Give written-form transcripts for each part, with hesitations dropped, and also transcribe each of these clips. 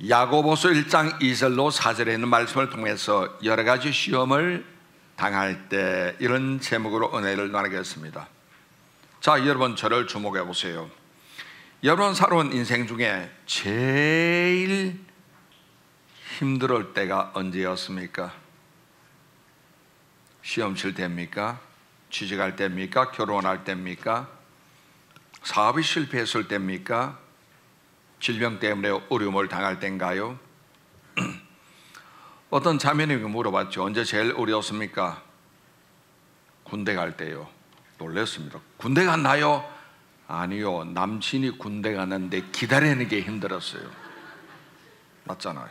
야고보서 1장 2절로 4절에 있는 말씀을 통해서 여러 가지 시험을 당할 때 이런 제목으로 은혜를 나누겠습니다. 자, 여러분 저를 주목해 보세요. 여러분 살아온 인생 중에 제일 힘들 때가 언제였습니까? 시험 칠 때입니까? 취직할 때입니까? 결혼할 때입니까? 사업이 실패했을 때입니까? 질병 때문에 어려움을 당할 때인가요? 어떤 자매님이 물어봤죠. 언제 제일 어려웠습니까? 군대 갈 때요. 놀랐습니다. 군대 갔나요? 아니요, 남친이 군대 갔는데 기다리는 게 힘들었어요. 맞잖아요.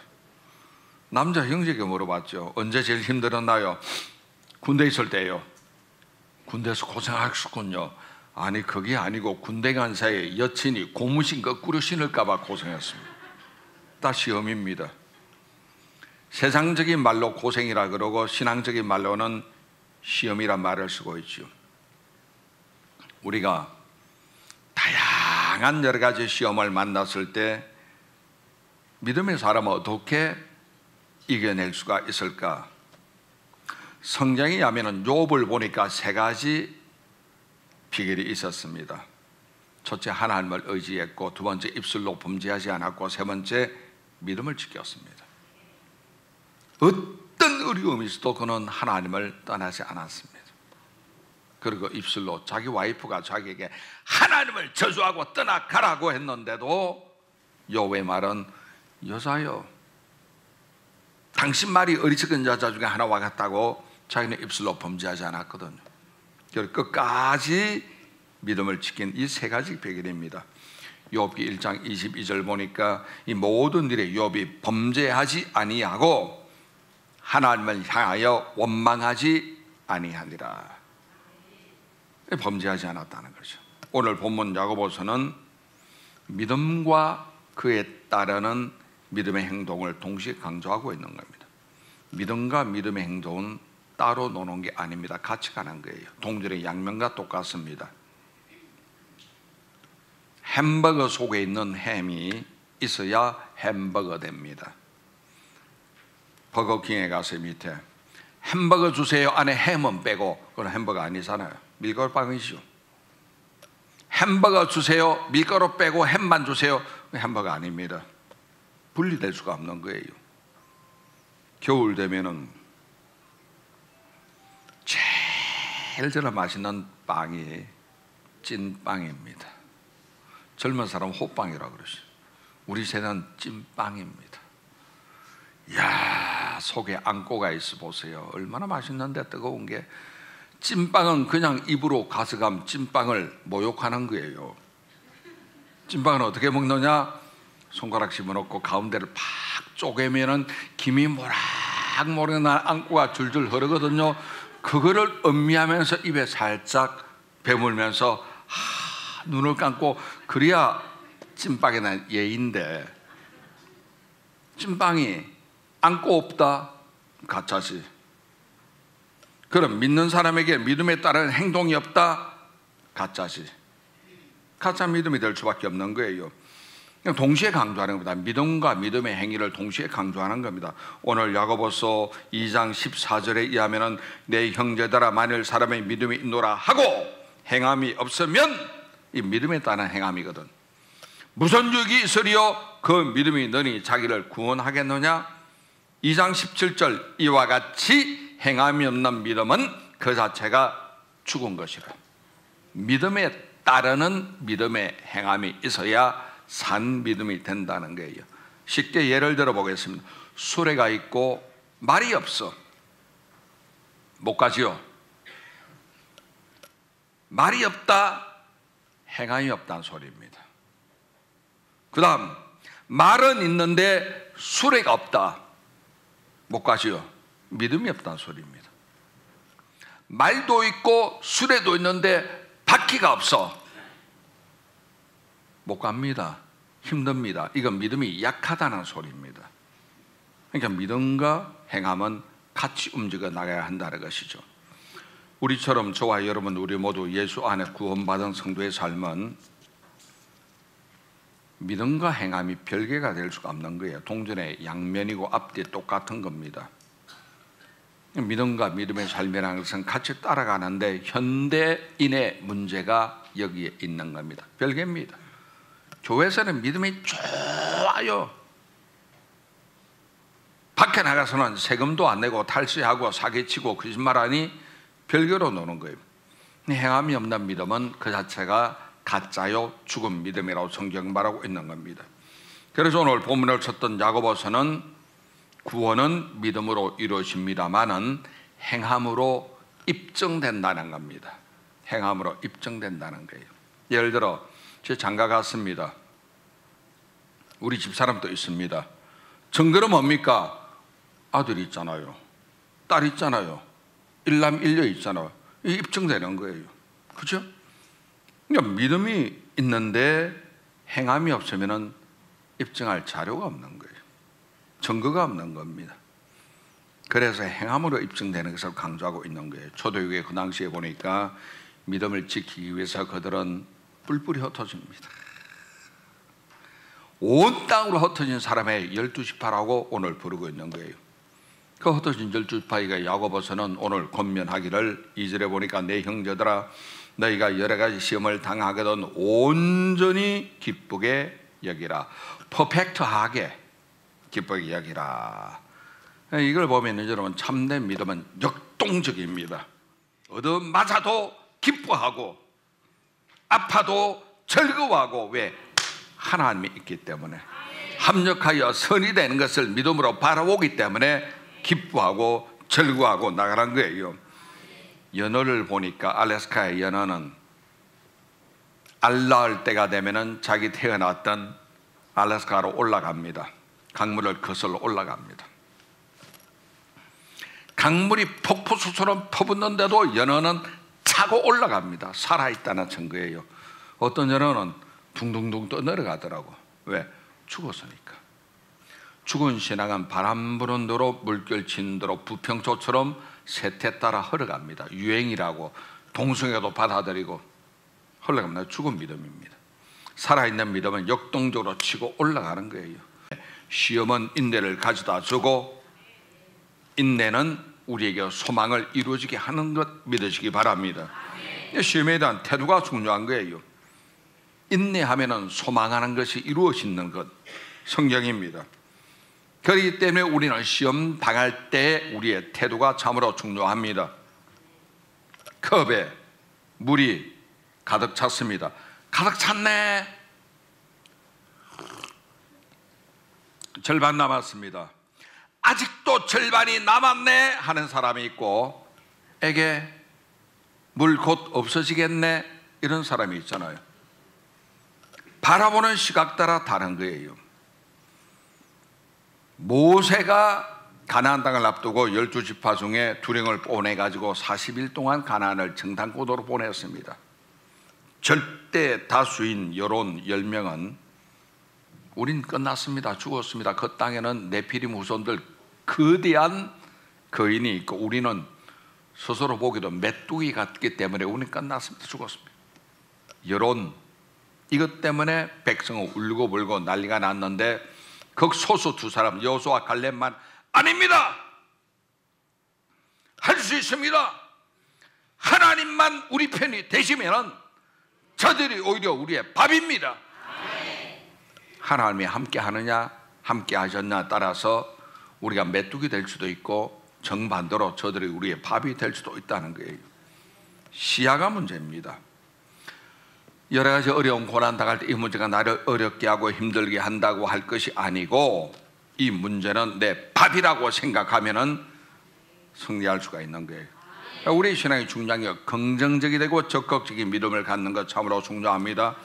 남자 형제에게 물어봤죠. 언제 제일 힘들었나요? 군대 있을 때요. 군대에서 고생하셨군요. 아니, 그게 아니고 군대 간 사이에 여친이 고무신 거꾸로 신을까 봐 고생했습니다. 다 시험입니다. 세상적인 말로 고생이라 그러고 신앙적인 말로는 시험이란 말을 쓰고 있죠. 우리가 다양한 여러 가지 시험을 만났을 때 믿음의 사람은 어떻게 이겨낼 수가 있을까? 성경에 하면은 욥을 보니까 세 가지 비결이 있었습니다. 첫째, 하나님을 의지했고, 두 번째, 입술로 범죄하지 않았고, 세 번째, 믿음을 지켰습니다. 어떤 어려움이 있어도 그는 하나님을 떠나지 않았습니다. 그리고 입술로 자기 와이프가 자기에게 하나님을 저주하고 떠나가라고 했는데도 욥의 말은 여자여, 당신 말이 어리석은 여자 중에 하나와 같다고 자기는 입술로 범죄하지 않았거든요. 끝까지 믿음을 지킨 이 세 가지 비결입니다. 욥기 1장 22절 보니까 이 모든 일에 욥이 범죄하지 아니하고 하나님을 향하여 원망하지 아니하니라. 범죄하지 않았다는 거죠. 오늘 본문 야고보서는 믿음과 그에 따르는 믿음의 행동을 동시에 강조하고 있는 겁니다. 믿음과 믿음의 행동은 따로 노는 게 아닙니다. 같이 가는 거예요. 동전의 양면과 똑같습니다. 햄버거 속에 있는 햄이 있어야 햄버거 됩니다. 버거킹에 가서 밑에 햄버거 주세요 안에 햄은 빼고 그건 햄버거 아니잖아요. 밀가루빵이죠. 햄버거 주세요 밀가루 빼고 햄만 주세요, 햄버거 아닙니다. 분리될 수가 없는 거예요. 겨울 되면은 제일 저는 맛있는 빵이 찐빵입니다. 젊은 사람은 호빵이라고 그러죠. 우리 세대는 찐빵입니다. 이야, 속에 안고가 있어 보세요. 얼마나 맛있는데, 뜨거운 게. 찐빵은 그냥 입으로 가져가면 찐빵을 모욕하는 거예요. 찐빵은 어떻게 먹느냐? 손가락 집어넣고 가운데를 팍 쪼개면은 김이 모락모락 난 안고가 줄줄 흐르거든요. 그거를 음미하면서 입에 살짝 배물면서 눈을 감고 그래야 찐빵에 난 예인데, 찐빵이 안고 없다? 가짜지. 그럼 믿는 사람에게 믿음에 따른 행동이 없다? 가짜지. 가짜 믿음이 될 수밖에 없는 거예요. 그냥 동시에 강조하는 겁니다. 믿음과 믿음의 행위를 동시에 강조하는 겁니다. 오늘 야고보서 2장 14절에 의하면 내 형제들아, 만일 사람의 믿음이 있노라 하고 행함이 없으면, 이 믿음에 따른 행함이거든. 무슨 유익이 있으리요? 그 믿음이 너니 자기를 구원하겠느냐? 2장 17절 이와 같이 행함이 없는 믿음은 그 자체가 죽은 것이라. 믿음에 따르는 믿음의 행함이 있어야 산 믿음이 된다는 거예요. 쉽게 예를 들어 보겠습니다. 수레가 있고 말이 없어. 못 가지요. 말이 없다, 행함이 없다는 소리입니다. 그 다음, 말은 있는데 수레가 없다, 못 가지요. 믿음이 없다는 소리입니다. 말도 있고 수레도 있는데 바퀴가 없어, 못 갑니다. 힘듭니다. 이건 믿음이 약하다는 소리입니다. 그러니까 믿음과 행함은 같이 움직여 나가야 한다는 것이죠. 우리처럼 저와 여러분, 우리 모두 예수 안에 구원받은 성도의 삶은 믿음과 행함이 별개가 될 수가 없는 거예요. 동전의 양면이고 앞뒤 똑같은 겁니다. 믿음과 믿음의 삶이라는 것은 같이 따라가는데 현대인의 문제가 여기에 있는 겁니다. 별개입니다. 교회에서는 믿음이 좋아요. 밖에 나가서는 세금도 안 내고 탈세하고 사기치고 거짓말하니 별개로 노는 거예요. 행함이 없는 믿음은 그 자체가 가짜요 죽은 믿음이라고 성경 말하고 있는 겁니다. 그래서 오늘 본문을 썼던 야고보서는 구원은 믿음으로 이루어집니다마는 행함으로 입증된다는 겁니다. 행함으로 입증된다는 거예요. 예를 들어 제 장가 갔습니다. 우리 집사람도 있습니다. 증거는 뭡니까? 아들이 있잖아요. 딸 있잖아요. 일남 일녀 있잖아요. 이게 입증되는 거예요. 그렇죠? 그러니까 믿음이 있는데 행함이 없으면 입증할 자료가 없는 거예요. 증거가 없는 겁니다. 그래서 행함으로 입증되는 것을 강조하고 있는 거예요. 초대교회 그 당시에 보니까 믿음을 지키기 위해서 그들은 뿔뿔이 흩어집니다. 온 땅으로 흩어진 사람의 12지파라고 오늘 부르고 있는 거예요. 그 흩어진 12지파가 야고보서는 오늘 권면하기를 2절에 보니까 내 형제들아 너희가 여러 가지 시험을 당하거든 온전히 기쁘게 여기라. 퍼펙트하게 기쁘게 여기라. 이걸 보면 여러분 참된 믿음은 역동적입니다. 얻어맞아도 기뻐하고 아파도 즐거워하고 왜? 하나님이 있기 때문에 합력하여 선이 되는 것을 믿음으로 바라보기 때문에 기뻐하고 즐거워하고 나가는 거예요. 연어를 보니까 알래스카의 연어는 알 낳을 때가 되면은 자기 태어났던 알래스카로 올라갑니다. 강물을 거슬러 올라갑니다. 강물이 폭포수처럼 퍼붓는데도 연어는 차고 올라갑니다. 살아있다는 증거예요. 어떤 연어는 둥둥둥 떠내려가더라고. 왜? 죽었으니까. 죽은 신앙은 바람 부는 대로 물결 치는 대로 부평초처럼 세태 따라 흘러갑니다. 유행이라고 동성애도 받아들이고 흘러갑니다. 죽은 믿음입니다. 살아있는 믿음은 역동적으로 치고 올라가는 거예요. 시험은 인내를 가져다 주고 인내는 우리에게 소망을 이루어지게 하는 것 믿으시기 바랍니다. 시험에 대한 태도가 중요한 거예요. 인내하면은 소망하는 것이 이루어지는 것 성경입니다. 그렇기 때문에 우리는 시험 당할 때 우리의 태도가 참으로 중요합니다. 컵에 물이 가득 찼습니다. 가득 찼네. 절반 남았습니다. 아직도 절반이 남았네 하는 사람이 있고 에게 물 곧 없어지겠네 이런 사람이 있잖아요. 바라보는 시각 따라 다른 거예요. 모세가 가나안 땅을 앞두고 12지파 중에 두령을 보내가지고 40일 동안 가나안을 정탐고도로 보냈습니다. 절대 다수인 여론 10명은 우린 끝났습니다. 죽었습니다. 그 땅에는 네피림 후손들 거대한 거인이 있고 우리는 스스로 보기도 메뚜기 같기 때문에 우리는 끝났습니다. 죽었습니다. 여론 이것 때문에 백성은 울고불고 난리가 났는데 극소수 두 사람 여호수아와 갈렙만 아닙니다. 할 수 있습니다. 하나님만 우리 편이 되시면은 저들이 오히려 우리의 밥입니다. 하나님이 함께 하느냐 함께 하셨냐 따라서 우리가 메뚜기 될 수도 있고 정반대로 저들이 우리의 밥이 될 수도 있다는 거예요. 시야가 문제입니다. 여러 가지 어려운 고난 당할 때 이 문제가 나를 어렵게 하고 힘들게 한다고 할 것이 아니고 이 문제는 내 밥이라고 생각하면은 승리할 수가 있는 거예요. 우리 신앙의 중요한 게 긍정적이 되고 적극적인 믿음을 갖는 것 참으로 중요합니다.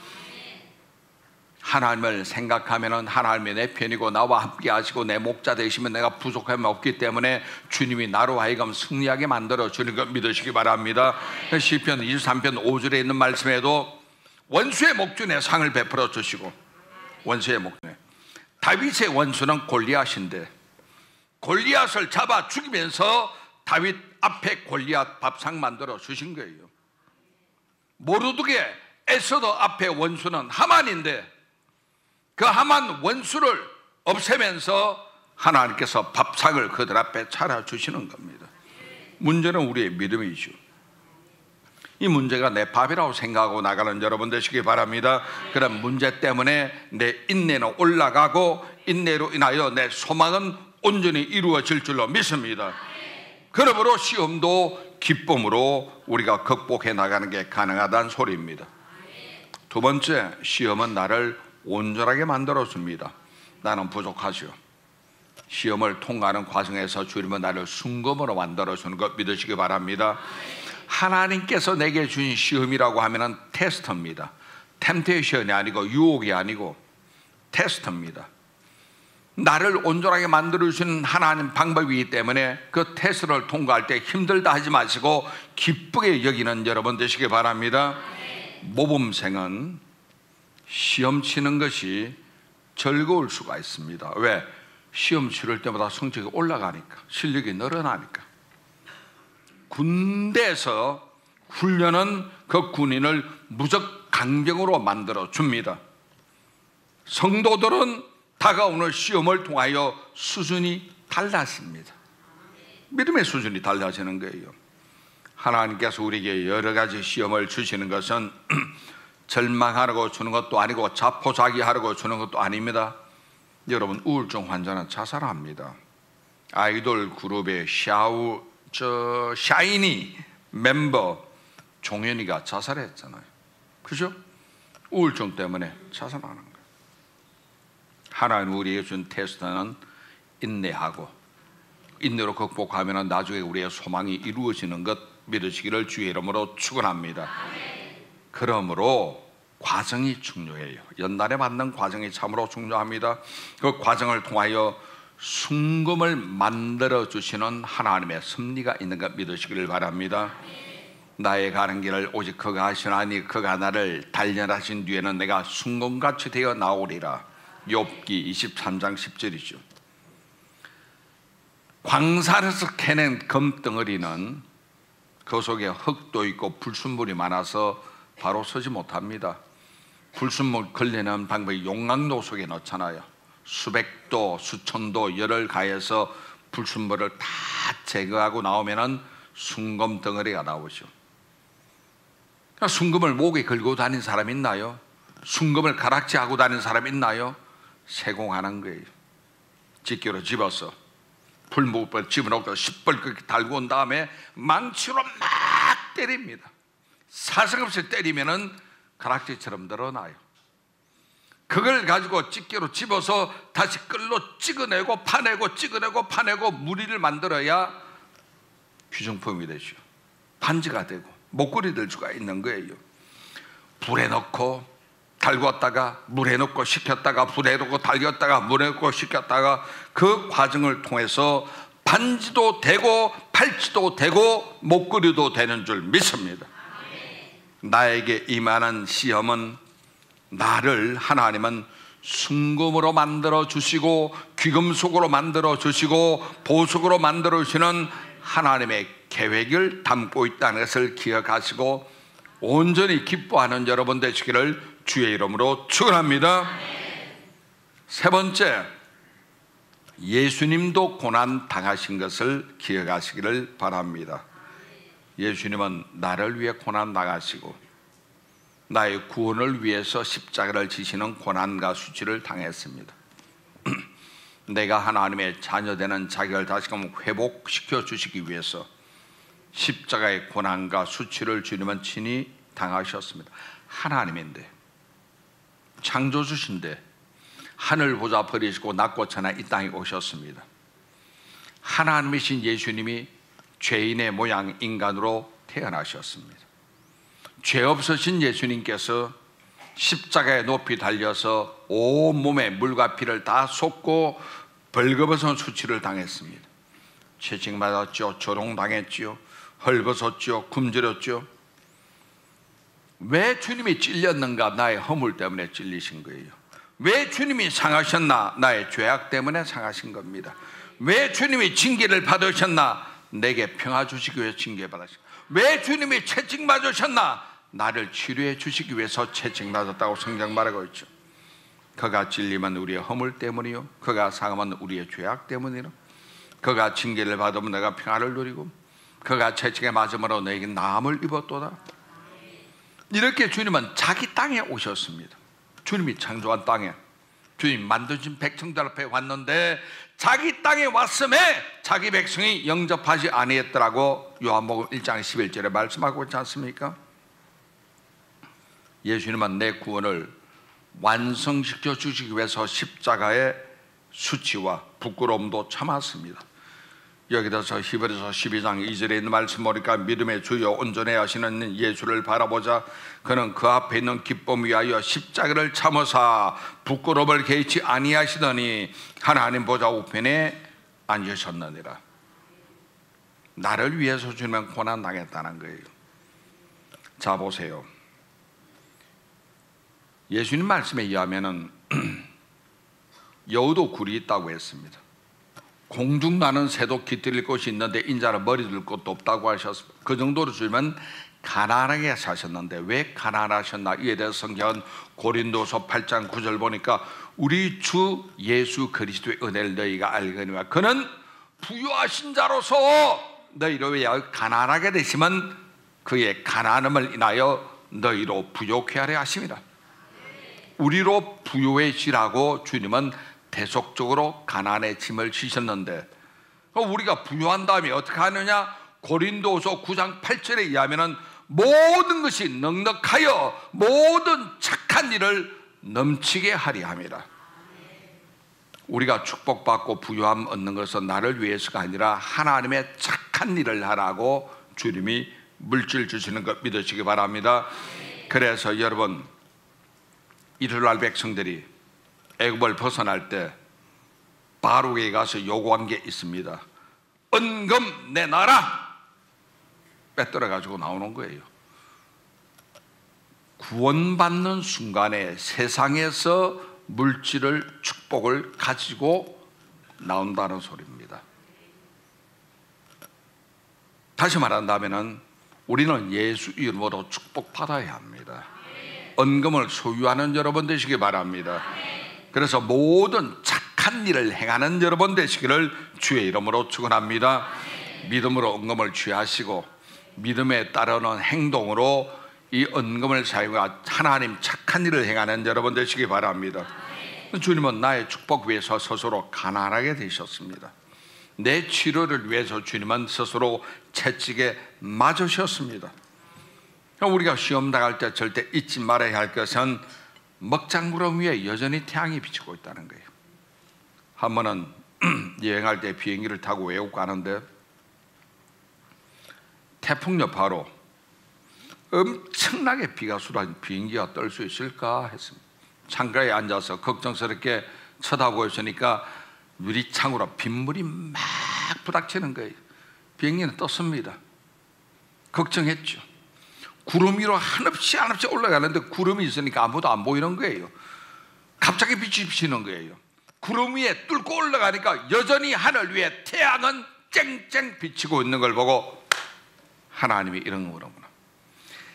하나님을 생각하면은 하나님이 내 편이고 나와 함께 하시고 내 목자 되시면 내가 부족함이 없기 때문에 주님이 나로 하여금 승리하게 만들어 주는 것 믿으시기 바랍니다. 시편 23편 5절에 있는 말씀에도 원수의 목전에 상을 베풀어 주시고 원수의 목전에 다윗의 원수는 골리앗인데 골리앗을 잡아 죽이면서 다윗 앞에 골리앗 밥상 만들어 주신 거예요. 모르드게 에스더 앞에 원수는 하만인데 그 하만 원수를 없애면서 하나님께서 밥상을 그들 앞에 차려주시는 겁니다. 문제는 우리의 믿음이죠. 이 문제가 내 밥이라고 생각하고 나가는 여러분 되시기 바랍니다. 그런 문제 때문에 내 인내는 올라가고 인내로 인하여 내 소망은 온전히 이루어질 줄로 믿습니다. 그러므로 시험도 기쁨으로 우리가 극복해 나가는 게 가능하다는 소리입니다. 두 번째, 시험은 나를 온전하게 만들어줍니다. 나는 부족하죠. 시험을 통과하는 과정에서 주님은 나를 순금으로 만들어주는 것 믿으시기 바랍니다. 하나님께서 내게 주신 시험이라고 하면은 테스트입니다. 템테이션이 아니고 유혹이 아니고 테스트입니다. 나를 온전하게 만들어주시는 하나님 방법이기 때문에 그 테스트를 통과할 때 힘들다 하지 마시고 기쁘게 여기는 여러분 되시기 바랍니다. 모범생은 시험 치는 것이 즐거울 수가 있습니다. 왜? 시험 치를 때마다 성적이 올라가니까, 실력이 늘어나니까. 군대에서 훈련은 그 군인을 무적 강병으로 만들어 줍니다. 성도들은 다가오는 시험을 통하여 수준이 달라집니다. 믿음의 수준이 달라지는 거예요. 하나님께서 우리에게 여러 가지 시험을 주시는 것은 절망하라고 주는 것도 아니고 자포자기하라고 주는 것도 아닙니다. 여러분, 우울증 환자는 자살합니다. 아이돌 그룹의 샤이니 멤버 종현이가 자살했잖아요. 그죠? 우울증 때문에 자살하는 거예요. 하나님 우리에게 준 테스트는 인내하고 인내로 극복하면 나중에 우리의 소망이 이루어지는 것 믿으시기를 주의 이름으로 축원합니다. 그러므로 과정이 중요해요. 연단에 받는 과정이 참으로 중요합니다. 그 과정을 통하여 순금을 만들어 주시는 하나님의 섭리가 있는 것 믿으시기를 바랍니다. 나의 가는 길을 오직 그가 하시나니 그가 나를 단련하신 뒤에는 내가 순금같이 되어 나오리라. 욥기 23장 10절이죠. 광산에서 캐낸 금덩어리는 그 속에 흙도 있고 불순물이 많아서 바로 서지 못합니다. 불순물 걸리는 방법이 용광로 속에 넣잖아요. 수백도 수천도 열을 가해서 불순물을 다 제거하고 나오면은 순금 덩어리가 나오죠. 그러니까 순금을 목에 걸고 다니는 사람 있나요? 순금을 가락지하고 다니는 사람 있나요? 세공하는 거예요. 집게로 집어서 풀무불 집어넣고 시뻘겋게 달고 온 다음에 망치로 막 때립니다. 사정없이 때리면은 가락지처럼 늘어나요. 그걸 가지고 집게로 집어서 다시 끌로 찍어내고 파내고 찍어내고 파내고 무리를 만들어야 귀중품이 되죠. 반지가 되고 목걸이 될 수가 있는 거예요. 불에 넣고 달궜다가 물에 넣고 식혔다가 불에 넣고 달궜다가 물에 넣고 식혔다가 그 과정을 통해서 반지도 되고 팔찌도 되고 목걸이도 되는 줄 믿습니다. 나에게 임하는 시험은 나를 하나님은 순금으로 만들어 주시고 귀금속으로 만들어 주시고 보석으로 만들어 주시는 하나님의 계획을 담고 있다는 것을 기억하시고 온전히 기뻐하는 여러분 되시기를 주의 이름으로 축원합니다. 세 번째, 예수님도 고난 당하신 것을 기억하시기를 바랍니다. 예수님은 나를 위해 고난 당하시고 나의 구원을 위해서 십자가를 지시는 고난과 수치를 당했습니다. 내가 하나님의 자녀되는 자격을 다시금 회복시켜 주시기 위해서 십자가의 고난과 수치를 주님은 친히 당하셨습니다. 하나님인데, 창조주신데 하늘 보좌 버리시고 낮고 천하 이 땅에 오셨습니다. 하나님이신 예수님이 죄인의 모양 인간으로 태어나셨습니다. 죄 없으신 예수님께서 십자가에 높이 달려서 온몸에 물과 피를 다 쏟고 벌거벗은 수치를 당했습니다. 채찍맞았죠. 조롱당했죠. 헐벗었죠. 굶주렸죠. 왜 주님이 찔렸는가? 나의 허물 때문에 찔리신 거예요. 왜 주님이 상하셨나? 나의 죄악 때문에 상하신 겁니다. 왜 주님이 징계를 받으셨나? 내게 평화 주시기 위해 징계 받으셨습니다. 왜 주님이 채찍 맞으셨나? 나를 치료해 주시기 위해서 채찍 맞았다고 성경 말하고 있죠. 그가 찔림은 우리의 허물 때문이요 그가 상함은 우리의 죄악 때문이라. 그가 징계를 받으면 내가 평안을 누리고 그가 채찍에 맞음으로 너에게 나음을 입었도다. 이렇게 주님은 자기 땅에 오셨습니다. 주님이 창조한 땅에, 주님 만드신 백성들 앞에 왔는데 자기 땅에 왔음에 자기 백성이 영접하지 아니했더라고 요한복음 1장 11절에 말씀하고 있지 않습니까? 예수님은 내 구원을 완성시켜 주시기 위해서 십자가의 수치와 부끄러움도 참았습니다. 여기서 히브리서 12장 2절에 있는 말씀 보니까 믿음의 주여 온전해 하시는 예수를 바라보자. 그는 그 앞에 있는 기쁨 위하여 십자가를 참으사 부끄러움을 개의치 아니하시더니 하나님 보좌 우편에 앉으셨느니라. 나를 위해서 주님은 고난 당했다는 거예요. 자 보세요. 예수님 말씀에 의하면은 여우도 굴이 있다고 했습니다. 공중 나는 새도 깃들일 곳이 있는데 인자는 머리 둘 곳도 없다고 하셨습니다. 그 정도로 주님은 가난하게 사셨는데 왜 가난하셨나? 이에 대해서 성경은 고린도서 8장 9절 보니까 우리 주 예수 그리스도의 은혜를 너희가 알거니와 그는 부유하신 자로서 너희로 위하여 가난하게 되시면 그의 가난함을 인하여 너희로 부요케 하려 하심이라. 우리로 부요해지라고 주님은 대속적으로 가난의 짐을 지셨는데 우리가 부유한 다음에 어떻게 하느냐? 고린도서 9장 8절에 의하면 모든 것이 넉넉하여 모든 착한 일을 넘치게 하리 함이라. 우리가 축복받고 부유함 얻는 것은 나를 위해서가 아니라 하나님의 착한 일을 하라고 주님이 물질 주시는 것 믿으시기 바랍니다. 그래서 여러분 이스라엘 백성들이 애굽을 벗어날 때 바로에게 가서 요구한 게 있습니다. 은금 내놔라. 빼들어 가지고 나오는 거예요. 구원받는 순간에 세상에서 물질을 축복을 가지고 나온다는 소리입니다. 다시 말한다면 우리는 예수 이름으로 축복받아야 합니다. 은금을 소유하는 여러분 되시기 바랍니다. 그래서 모든 착한 일을 행하는 여러분 되시기를 주의 이름으로 축원합니다. 믿음으로 은금을 취하시고 믿음에 따르는 행동으로 이 은금을 사용하여 하나님 착한 일을 행하는 여러분 되시기 바랍니다. 주님은 나의 축복 위해서 스스로 가난하게 되셨습니다. 내 치료를 위해서 주님은 스스로 채찍에 맞으셨습니다. 우리가 시험 당할 때 절대 잊지 말아야 할 것은 먹장구름 위에 여전히 태양이 비치고 있다는 거예요. 한 번은 여행할 때 비행기를 타고 외국 가는데 태풍 여파로 엄청나게 비가 쏟아진 비행기가 뜰 수 있을까 했습니다. 창가에 앉아서 걱정스럽게 쳐다보고 있으니까 유리창으로 빗물이 막 부닥치는 거예요. 비행기는 떴습니다. 걱정했죠. 구름 위로 한없이 올라가는데 구름이 있으니까 아무도 안 보이는 거예요. 갑자기 빛이 비치는 거예요. 구름 위에 뚫고 올라가니까 여전히 하늘 위에 태양은 쨍쨍 비치고 있는 걸 보고 하나님이 이런 거구나.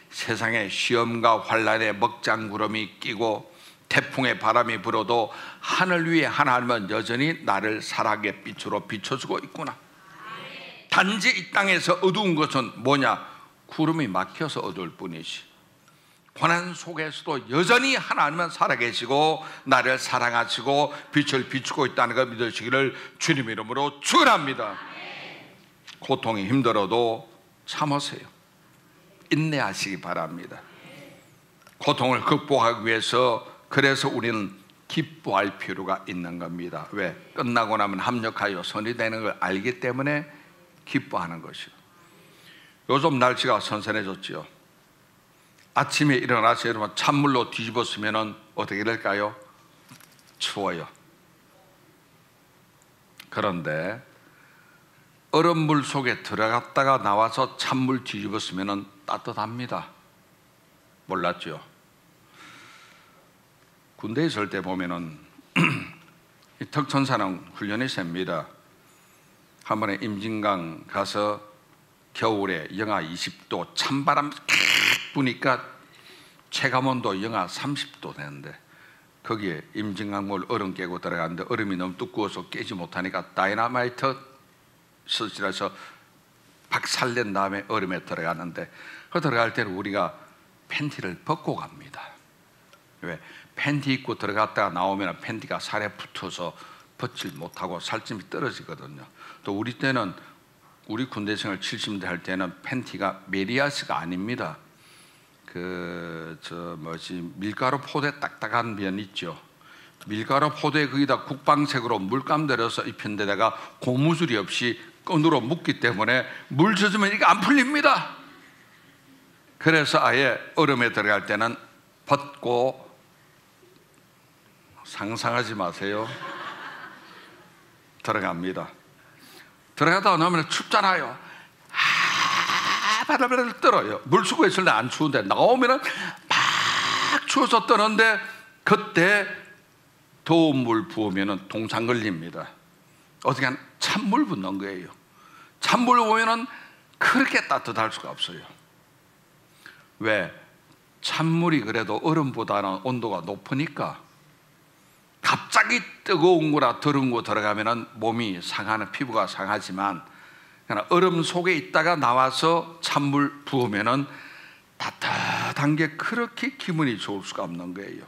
세상에 시험과 환난에 먹장구름이 끼고 태풍의 바람이 불어도 하늘 위에 하나님은 여전히 나를 사랑의 빛으로 비춰주고 있구나. 단지 이 땅에서 어두운 것은 뭐냐? 구름이 막혀서 어두울 뿐이지 고난 속에서도 여전히 하나님은 살아계시고 나를 사랑하시고 빛을 비추고 있다는 걸 믿으시기를 주님 이름으로 축원합니다. 고통이 힘들어도 참으세요. 인내하시기 바랍니다. 고통을 극복하기 위해서 그래서 우리는 기뻐할 필요가 있는 겁니다. 왜? 끝나고 나면 합력하여 선이 되는 걸 알기 때문에 기뻐하는 것이요. 요즘 날씨가 선선해졌지요. 아침에 일어나서 여러분 찬물로 뒤집었으면 어떻게 될까요? 추워요. 그런데 얼음물 속에 들어갔다가 나와서 찬물 뒤집었으면 따뜻합니다. 몰랐죠? 군대에 있을 때 보면은 특전사는 훈련이 셉니다. 한 번에 임진강 가서 겨울에 영하 20도 찬바람 캬 부니까 체감온도 영하 30도 되는데 거기에 임진강물 얼음 깨고 들어갔는데 얼음이 너무 두꺼워서 깨지 못하니까 다이너마이트 스치라서 박살낸 다음에 얼음에 들어가는데, 그 들어갈 때는 우리가 팬티를 벗고 갑니다. 왜? 팬티 입고 들어갔다가 나오면 팬티가 살에 붙어서 벗질 못하고 살집이 떨어지거든요. 또 우리 때는, 우리 군대 생활 70년대 할 때는 팬티가 메리아스가 아닙니다. 밀가루 포대 딱딱한 면 있죠. 밀가루 포대 거기다 국방색으로 물감 들여서 입힌 데다가 고무줄이 없이 끈으로 묶기 때문에 물 젖으면 이게 안 풀립니다. 그래서 아예 얼음에 들어갈 때는 벗고, 상상하지 마세요, 들어갑니다. 들어가다 나오면 춥잖아요. 바글바글 떨어요. 물수고 있을 때 안 추운데 나오면은 막 추워서 떠는데, 그때 더운 물 부으면은 동상 걸립니다. 어떻게 한 찬물 붓는 거예요. 찬물 부으면은 그렇게 따뜻할 수가 없어요. 왜? 찬물이 그래도 얼음보다는 온도가 높으니까 갑자기 뜨거운 거라 더러운 거 들어가면은 몸이 상하는, 피부가 상하지만, 그러나 얼음 속에 있다가 나와서 찬물 부으면은 따뜻한 게 그렇게 기분이 좋을 수가 없는 거예요.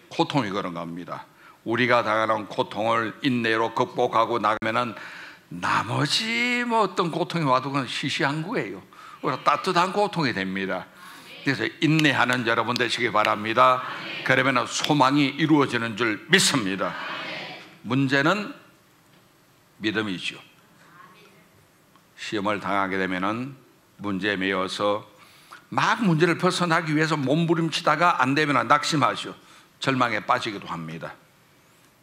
고통이 그런 겁니다. 우리가 당하는 고통을 인내로 극복하고 나가면은 나머지 뭐 어떤 고통이 와도 그건 시시한 거예요. 따뜻한 고통이 됩니다. 그래서 인내하는 여러분 되시기 바랍니다. 그러면 소망이 이루어지는 줄 믿습니다. 문제는 믿음이죠. 시험을 당하게 되면은 문제에 매여서 막 문제를 벗어나기 위해서 몸부림치다가 안 되면 낙심하죠. 절망에 빠지기도 합니다.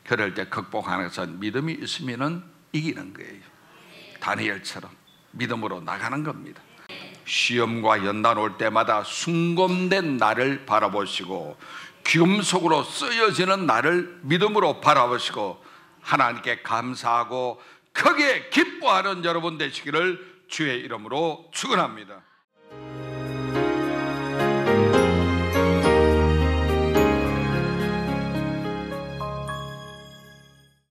그럴 때 극복하는 것은 믿음이 있으면은 이기는 거예요. 다니엘처럼 믿음으로 나가는 겁니다. 시험과 연단 올 때마다 순검된 나를 바라보시고 귀금속으로 쓰여지는 나를 믿음으로 바라보시고 하나님께 감사하고 크게 기뻐하는 여러분 되시기를 주의 이름으로 축원합니다.